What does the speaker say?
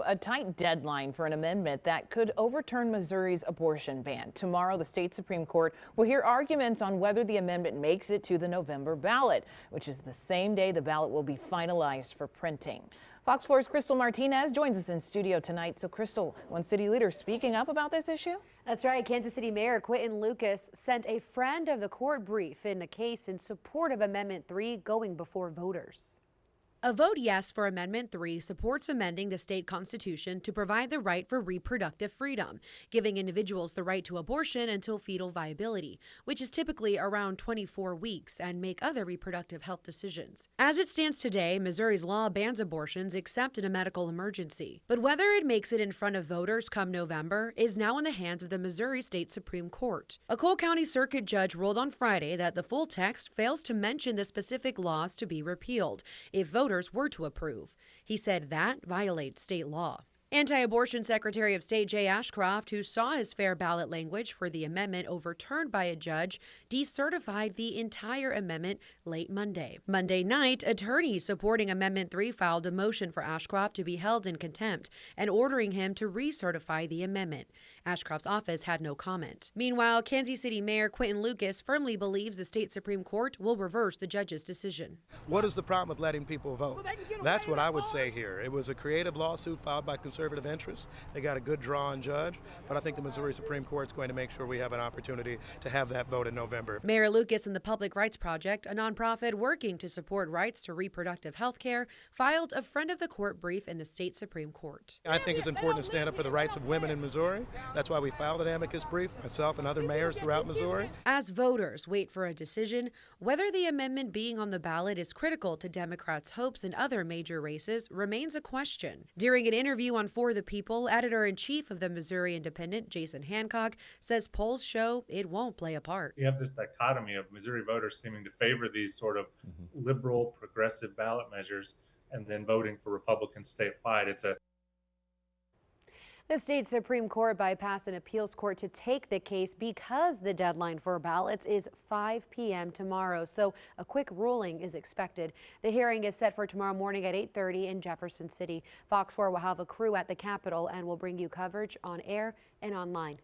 a tight deadline for an amendment that could overturn Missouri's abortion ban. Tomorrow, the state Supreme Court will hear arguments on whether the amendment makes it to the November ballot, which is the same day the ballot will be finalized for printing. Fox 4's Crystal Martinez joins us in studio tonight. So, Crystal, one city leader speaking up about this issue? That's right. Kansas City Mayor Quinton Lucas sent a friend of the court brief in a case in support of Amendment 3 going before voters. A vote yes for Amendment 3 supports amending the state constitution to provide the right for reproductive freedom, giving individuals the right to abortion until fetal viability, which is typically around 24 weeks, and make other reproductive health decisions. As it stands today, Missouri's law bans abortions except in a medical emergency. But whether it makes it in front of voters come November is now in the hands of the Missouri State Supreme Court. A Cole County Circuit judge ruled on Friday that the full text fails to mention the specific laws to be repealed if voters were to approve. He said that violates state law. Anti-abortion Secretary of State Jay Ashcroft, who saw his fair ballot language for the amendment overturned by a judge, decertified the entire amendment late Monday. Monday night, attorneys supporting Amendment 3 filed a motion for Ashcroft to be held in contempt and ordering him to recertify the amendment. Ashcroft's office had no comment. Meanwhile, Kansas City Mayor Quinton Lucas firmly believes the state Supreme Court will reverse the judge's decision. What is the problem with letting people vote? That's what I would say here. It was a creative lawsuit filed by conservative interests. They got a good draw on judge, but I think the Missouri Supreme Court is going to make sure we have an opportunity to have that vote in November. Mayor Lucas and the Public Rights Project, a nonprofit working to support rights to reproductive health care, filed a friend of the court brief in the state Supreme Court. I think it's important to stand up for the rights of women in Missouri. That's why we filed an amicus brief, myself and other mayors throughout Missouri. As voters wait for a decision, whether the amendment being on the ballot is critical to Democrats' hopes in other major races remains a question. During an interview on For the People, editor-in-chief of the Missouri Independent, Jason Hancock, says polls show it won't play a part. You have this dichotomy of Missouri voters seeming to favor these sort of liberal, progressive ballot measures and then voting for Republicans statewide. The state Supreme Court bypassed an appeals court to take the case because the deadline for ballots is 5 p.m. tomorrow, so a quick ruling is expected. The hearing is set for tomorrow morning at 8:30 in Jefferson City. Fox 4 will have a crew at the Capitol and will bring you coverage on air and online.